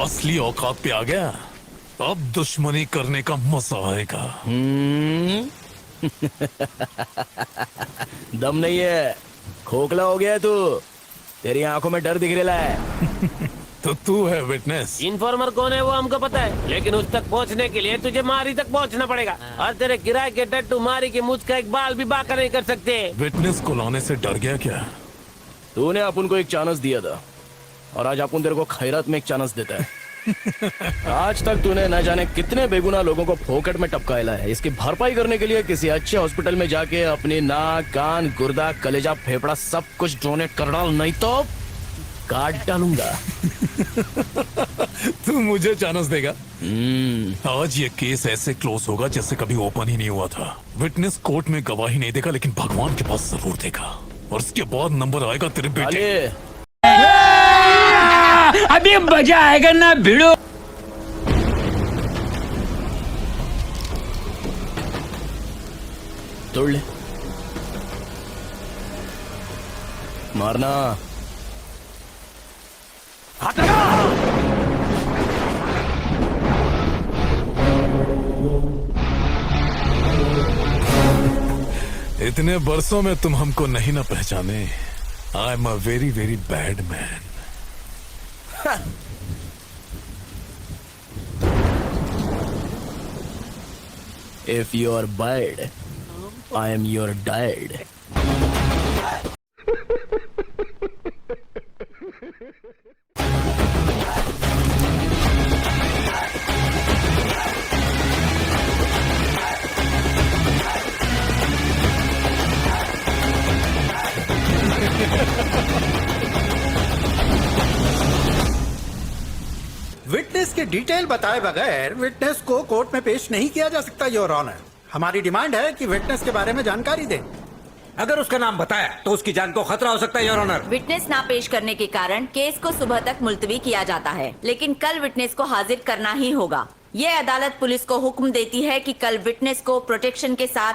असली औकात पे आ गया, अब दुश्मनी करने का मजा आएगा। दम नहीं है, खोखला हो गया तू। तेरी आंखों में डर दिख रहा है। तो तू है विटनेस। इन्फॉर्मर कौन है वो हमको पता है, लेकिन उस तक पहुंचने के लिए तुझे मारी तक पहुंचना पड़ेगा। और तेरे किराए के टट्टू मारी के मुझ का एक बाल भी बाका नहीं कर सकते। विटनेस को लाने से डर गया क्या? तूने अपन को एक चांस दिया था और आज अपन तेरे को खैरात में एक चांस देता है। आज तक तूने न जाने कितने बेगुनाह लोगों को फोकट में टपकाया है। इसकी भरपाई करने के लिए किसी अच्छे हॉस्पिटल में जाके अपनी नाक, कान, गुर्दा, कलेजा, फेफड़ा सब कुछ डोनेट कर डाल, नहीं तो काट डालूंगा। तू मुझे चांस देगा? आज ये केस ऐसे क्लोज होगा जैसे कभी ओपन ही नहीं हुआ था। विटनेस कोर्ट में गवाही नहीं देगा, लेकिन भगवान के पास जरूर देगा, और उसके बाद नंबर आएगा तेरे बेटे। अभी मजा आएगा ना भिड़ो। तोड़ ले, मारना। इतने बरसों में तुम हमको नहीं ना पहचाने। I am a very very bad man. If you are bad, I am your dad. Witness की डिटेल बताए बगैर विटनेस को कोर्ट में पेश नहीं किया जा सकता योर ऑनर। हमारी डिमांड है कि विटनेस के बारे में जानकारी दें। अगर उसका नाम बताया तो उसकी जान को खतरा हो सकता है योर ऑनर। विटनेस ना पेश करने के कारण केस को सुबह तक मुलतवी किया जाता है, लेकिन कल विटनेस को हाजिर करना ही होगा। ये अदालत पुलिस को हुक्म देती है कि कल विटनेस को प्रोटेक्शन के साथ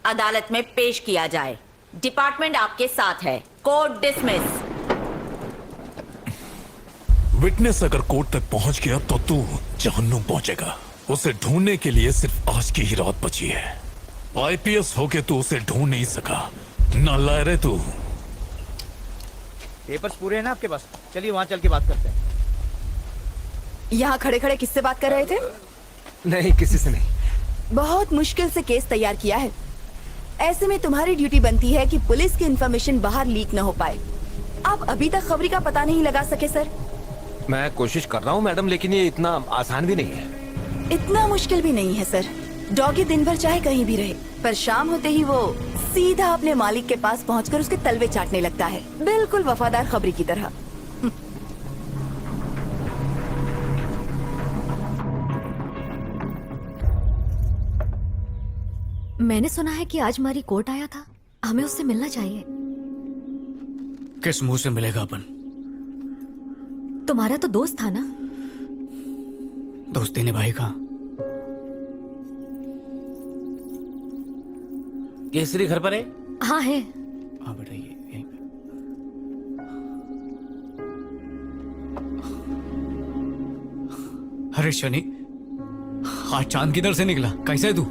अदालत में पेश किया जाए। डिपार्टमेंट आपके साथ है। Court dismiss. विटनेस अगर कोर्ट तक पहुंच गया तो तू जहन्नुम पहुंचेगा। उसे ढूंढने के लिए सिर्फ आज की ही रात बची है। आईपीएस होके तू उसे ढूंढ नहीं सका, नालायक रे तू। पेपर्स पूरे हैं ना आपके पास? चलिए वहाँ चल के बात करते हैं। यहाँ खड़े खड़े किससे बात कर रहे थे? नहीं, किसी से नहीं। बहुत मुश्किल से केस तैयार किया है। ऐसे में तुम्हारी ड्यूटी बनती है कि पुलिस की इंफॉर्मेशन बाहर लीक न हो पाए। आप अभी तक खबरी का पता नहीं लगा सके सर? मैं कोशिश कर रहा हूँ मैडम, लेकिन ये इतना आसान भी नहीं है। इतना मुश्किल भी नहीं है सर। डॉगी दिन भर चाहे कहीं भी रहे, पर शाम होते ही वो सीधा अपने मालिक के पास पहुंचकर उसके तलवे चाटने लगता है, बिल्कुल वफादार खबरी की तरह। मैंने सुना है कि आज हमारी कोर्ट आया था, हमें उससे मिलना चाहिए। किस मुंह से मिलेगा अपन? तुम्हारा तो दोस्त था ना? दोस्ती निभाएगा। केसरी घर पर है? हाँ है। हाँ बेटा, ये यहीं पे। अरे शनि, आज चांद किधर से निकला? कैसा है तू?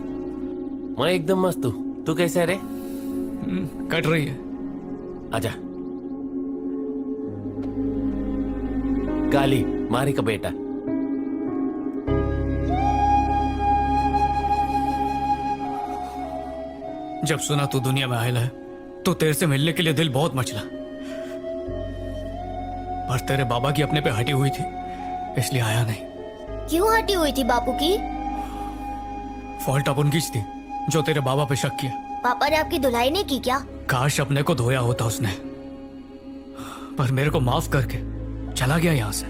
मैं एकदम मस्त हूँ। तू कैसा है रे? कट रही है। आजा। काली मारी का बेटा। जब सुना तू दुनिया में आयल है तो तेरे से मिलने के लिए दिल बहुत मचला, पर तेरे बाबा की अपने पे हटी हुई थी, इसलिए आया नहीं। क्यों हटी हुई थी बापू की? फॉल्ट अपन की थी जो तेरे बाबा पे शक किया। पापा ने आपकी धुलाई नहीं की क्या? काश अपने को धोया होता उसने, पर मेरे को माफ करके चला गया यहाँ से।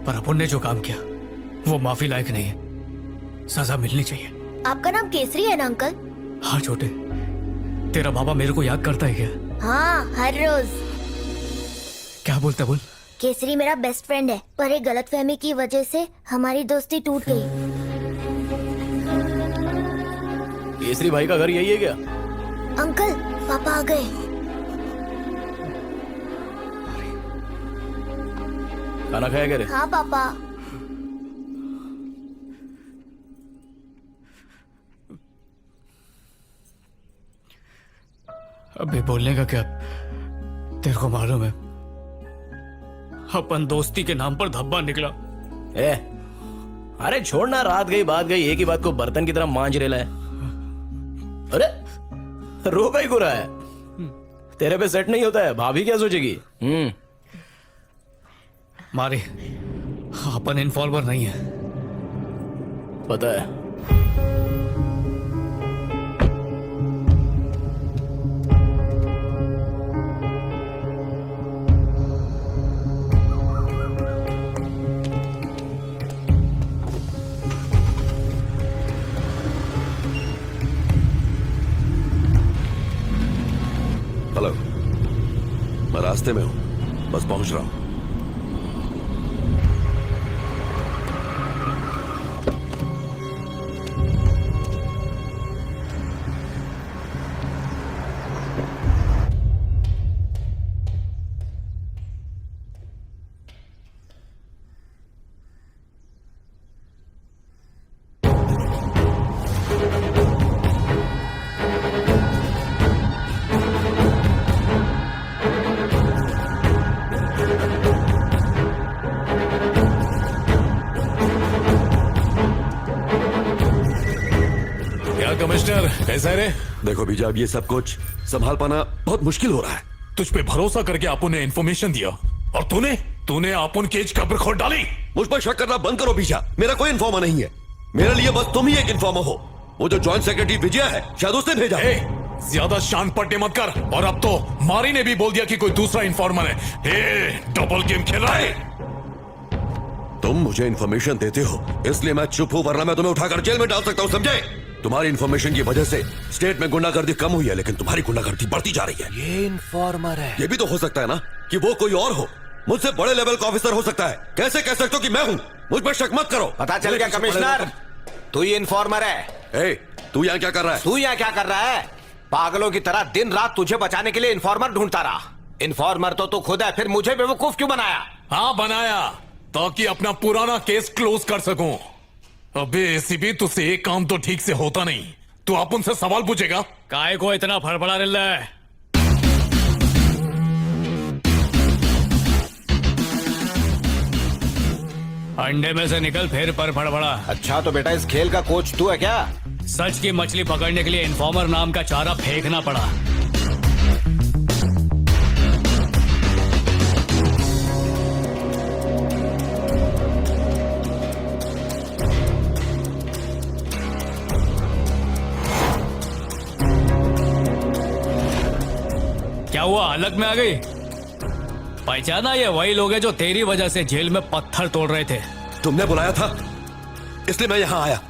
पर अपन ने जो काम किया वो माफी लायक नहीं है। सजा मिलनी चाहिए। आपका नाम केसरी है ना अंकल? हाँ छोटे, तेरा बाबा मेरे को याद करता है क्या? हाँ, हर रोज। क्या बोलता बोल? केसरी मेरा बेस्ट फ्रेंड है, पर एक गलतफहमी की वजह से हमारी दोस्ती टूट गई। केसरी भाई का घर यही है क्या? अंकल, पापा आ गए। खाना खाया क्या रे? हाँ पापा। अबे बोलने का क्या, तेरे को मालूम है अपन दोस्ती के नाम पर धब्बा निकला। ए, अरे छोड़ना, रात गई बात गई, एक ही बात को बर्तन की तरह मांझ रेला है। अरे रो भाई को रहा है, तेरे पे सेट नहीं होता है, भाभी क्या सोचेगी? मारे, अपन इन्फॉर्मर नहीं है। पता है। हेलो, मैं रास्ते में हूं, बस पहुंच रहा हूं। कमिश्नर कैसा है रे? देखो बीजा, अब ये सब कुछ संभाल पाना बहुत मुश्किल हो रहा है। तुझ पे भरोसा करके आपू ने इन्फॉर्मेशन दिया और तूने आपन केज कब्र खोद डाली। मुझ पर शक करना बंद करो बीजा, मेरा कोई इन्फॉर्मर नहीं है। मेरे लिए बस तुम ही एक इन्फॉर्मर हो। वो जो जॉइंट सेक्रेटरी विजय है, शायद उसने भेजा। ज्यादा शान पट्टे मत कर। और अब तो मारी ने भी बोल दिया कि कोई दूसरा इन्फॉर्मर है। डबल गेम खेल रहा है। तुम मुझे इन्फॉर्मेशन देते हो इसलिए मैं चुप हूं, वरना मैं तुम्हें उठाकर जेल में डाल सकता हूं, समझे? तुम्हारी इन्फॉर्मेशन की वजह से स्टेट में गुंडागर्दी कम हुई है, लेकिन तुम्हारी गुंडागर्दी बढ़ती जा रही है। ये इन्फॉर्मर है। ये भी तो हो सकता है ना कि वो कोई और हो, मुझसे बड़े लेवल का ऑफिसर हो सकता है। कैसे कह सकते हो कि मैं हूं? मुझ पर शक मत करो। पता चल गया कमिश्नर, तू ही इन्फॉर्मर है। ए, तू यहाँ क्या कर रहा है? तू यहाँ क्या कर रहा है? पागलों की तरह दिन रात तुझे बचाने के लिए इन्फॉर्मर ढूंढता रहा। इन्फॉर्मर तो तू खुद है, फिर मुझे बेवकूफ क्यों बनाया? हाँ बनाया, ताकि अपना पुराना केस क्लोज कर सकूं। अबे एसीबी, तुझसे एक काम तो ठीक से होता नहीं। तू आप उनसे सवाल पूछेगा। काय को इतना फड़फड़ा रहा है? अंडे में से निकल फिर पर फड़फड़ा। अच्छा तो बेटा इस खेल का कोच तू है क्या? सच की मछली पकड़ने के लिए इन्फॉर्मर नाम का चारा फेंकना पड़ा। क्या हुआ, अलग में आ गई? पहचाना, ये वही लोग हैं जो तेरी वजह से जेल में पत्थर तोड़ रहे थे। तुमने बुलाया था इसलिए मैं यहाँ आया।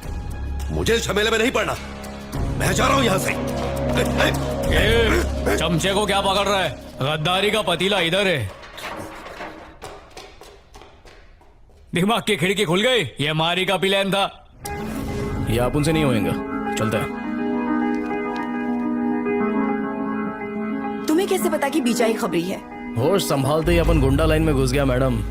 मुझे झमेले में नहीं पड़ना, मैं जा रहा हूँ यहाँ से। चमचे को क्या पकड़ रहा है? गद्दारी का पतीला इधर है। दिमाग की खिड़की खुल गई। ये मारी का प्लान था। ये आप उनसे नहीं होएगा, चलता है। तुम्हें कैसे पता कि बीजा ही खबरी है? होश संभालते ही अपन गुंडा लाइन में घुस गया मैडम।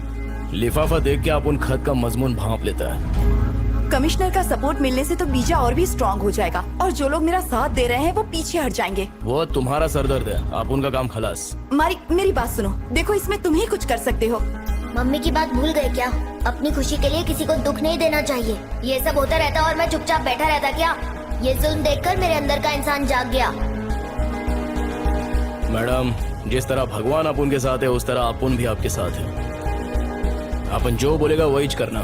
लिफाफा देख के आप उन खत का मजमून भांप लेता है। कमिश्नर का सपोर्ट मिलने से तो बीजा और भी स्ट्रांग हो जाएगा, और जो लोग मेरा साथ दे रहे हैं वो पीछे हट जाएंगे। वो तुम्हारा सरदर्द है, आप उनका काम खलास। मेरी बात सुनो, देखो इसमें तुम ही कुछ कर सकते हो। मम्मी की बात भूल गए क्या? अपनी खुशी के लिए किसी को दुख नहीं देना चाहिए। ये सब होता रहता और मैं चुपचाप बैठा रहता क्या? ये जुल्म देखकर मेरे अंदर का इंसान जाग गया। मैडम, जिस तरह भगवान अपन के साथ है उस तरह अपन भी आपके साथ है। अपन जो बोलेगा वही करना।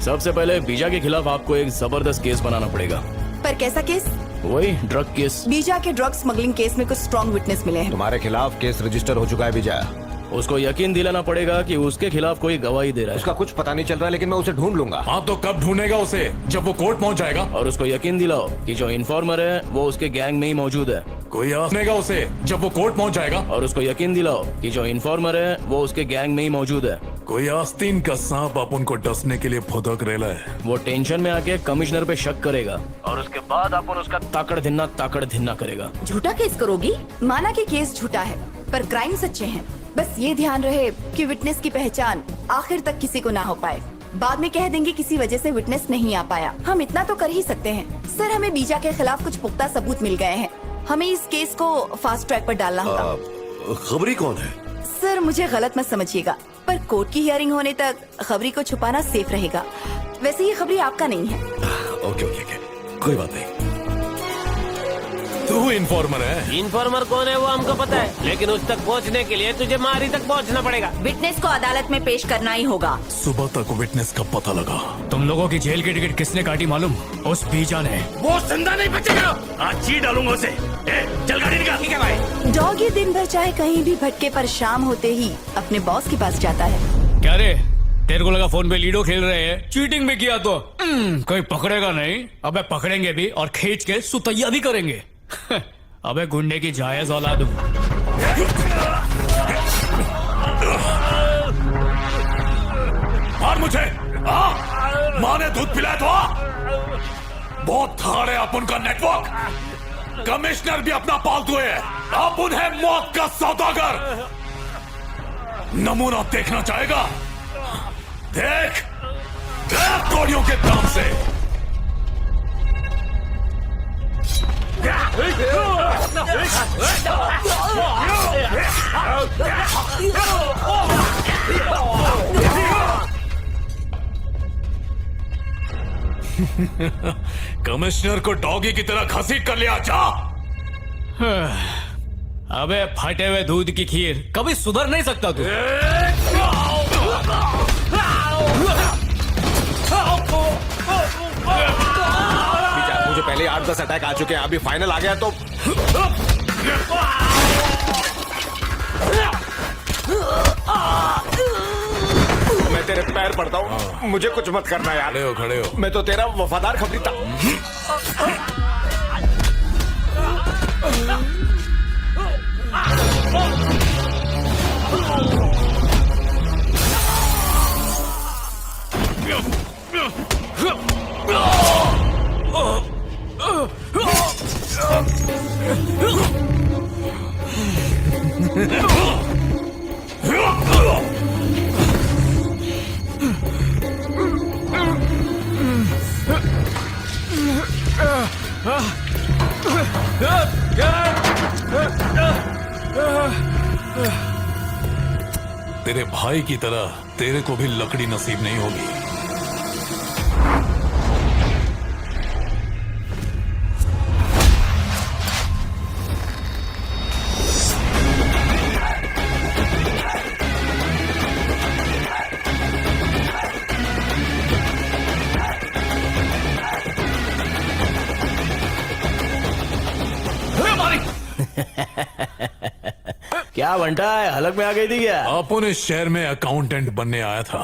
सबसे पहले बीजा के खिलाफ आपको एक जबरदस्त केस बनाना पड़ेगा। पर कैसा केस? वही ड्रग केस। बीजा के ड्रग स्मगलिंग केस में कुछ स्ट्रॉन्ग विटनेस मिले हैं। तुम्हारे खिलाफ केस रजिस्टर हो चुका है विजय। उसको यकीन दिलाना पड़ेगा कि उसके खिलाफ कोई गवाही दे रहा है। उसका कुछ पता नहीं चल रहा, लेकिन मैं उसे ढूंढ लूंगा। हाँ तो कब ढूंढेगा उसे? जब वो कोर्ट पहुंच जाएगा। और उसको यकीन दिलाओ कि जो इन्फॉर्मर है वो उसके गैंग में ही मौजूद है। कोई ढूंढेगा उसे जब वो कोर्ट पहुंच जाएगा। और उसको यकीन दिलाओ कि जो इन्फॉर्मर है वो उसके गैंग में ही मौजूद है। कोई आस्तीन का सांप अपन को डसने के लिए फुदक रेला है। वो टेंशन में आके कमिश्नर पे शक करेगा और उसके बाद अपन उसका ताकड़ धिन्ना करेगा। झूठा केस करोगी? माना कि केस झूठा है पर क्राइम सच्चे हैं। बस ये ध्यान रहे कि विटनेस की पहचान आखिर तक किसी को ना हो पाए। बाद में कह देंगे किसी वजह से विटनेस नहीं आ पाया। हम इतना तो कर ही सकते हैं। सर, हमें बीजा के खिलाफ कुछ पुख्ता सबूत मिल गए हैं। हमें इस केस को फास्ट ट्रैक पर डालना होगा। खबरी कौन है? सर, मुझे गलत मत समझिएगा, पर कोर्ट की हियरिंग होने तक खबरी को छुपाना सेफ रहेगा। वैसे ये खबरी आपका नहीं है। ओके, कोई बात नहीं। तू इन्फॉर्मर है? इन्फॉर्मर कौन है वो हमको पता है, लेकिन उस तक पहुंचने के लिए तुझे मारी तक पहुंचना पड़ेगा। विटनेस को अदालत में पेश करना ही होगा। सुबह तक विटनेस का पता लगा। तुम लोगों की जेल की टिकट किसने काटी मालूम? उस बीजा ने। वो जिंदा नहीं बचेगा। आज जी डालूंगा उसे। चल गाड़ी निकाल। ठीक है भाई। डॉग ये दिन भर चाहे कहीं भी भटके पर शाम होते ही अपने बॉस के पास जाता है। क्या रे, तेरे को लगा फोन पे लीडो खेल रहे हैं? चीटिंग भी किया तो कोई पकड़ेगा नहीं। अबे पकड़ेंगे भी और खींच के सुतैया भी करेंगे। अबे गुंडे की जायज औलाद हूं। मार मुझे। माँ ने दूध पिलाया तो बहुत धाड़ है अपन का नेटवर्क। कमिश्नर भी अपना पालतू है। अपन है मौत का सौदागर। नमूना देखना चाहेगा? देख तोड़ियों के दाम से। कमिश्नर को डॉगी की तरह घसीट कर लिया। जा। अबे फटे हुए दूध की खीर, कभी सुधर नहीं सकता तू। मुझे पहले 8-10 अटैक आ चुके हैं, अभी फाइनल आ गया तो मैं तेरे पैर पड़ता हूँ। मुझे कुछ मत करना यार। खड़े हो। मैं तो तेरा वफादार खबरी था। तेरे भाई की तरह तेरे को भी लकड़ी नसीब नहीं होगी। क्या बंटा है, हलक में आ गई थी क्या? अपन इस शहर में अकाउंटेंट बनने आया था,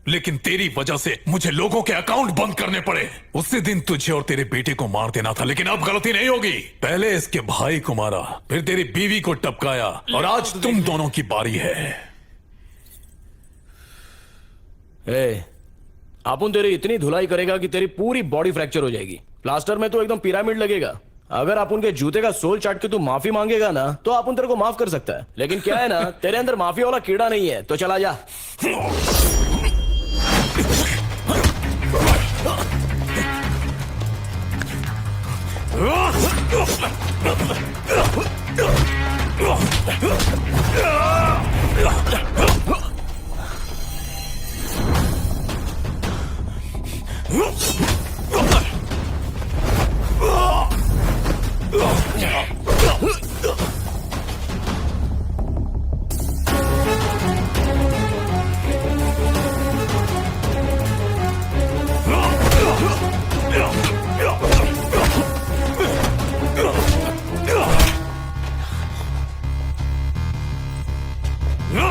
लेकिन तेरी वजह से मुझे लोगों के अकाउंट बंद करने पड़े। उसी दिन तुझे और तेरे बेटे को मार देना था, लेकिन अब गलती नहीं होगी। पहले इसके भाई को मारा, फिर तेरी बीवी को टपकाया, और आज तुम दोनों की बारी है। अपन तेरी इतनी धुलाई करेगा कि तेरी पूरी बॉडी फ्रैक्चर हो जाएगी। प्लास्टर में तो एकदम पिरामिड लगेगा। अगर आप उनके जूते का सोल चाट के तू माफी मांगेगा ना, तो आप उन तेरे को माफ कर सकता है। लेकिन क्या है ना, तेरे अंदर माफी वाला कीड़ा नहीं है, तो चला जा। No!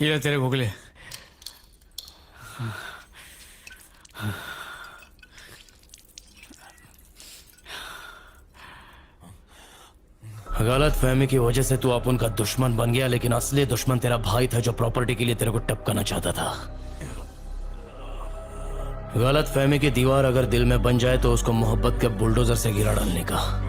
ये ले तेरे घोगले। गलत फहमी की वजह से तू अपन का दुश्मन बन गया, लेकिन असली दुश्मन तेरा भाई था जो प्रॉपर्टी के लिए तेरे को टपकाना चाहता था। गलत फहमी की दीवार अगर दिल में बन जाए तो उसको मोहब्बत के बुलडोजर से गिरा डालने का।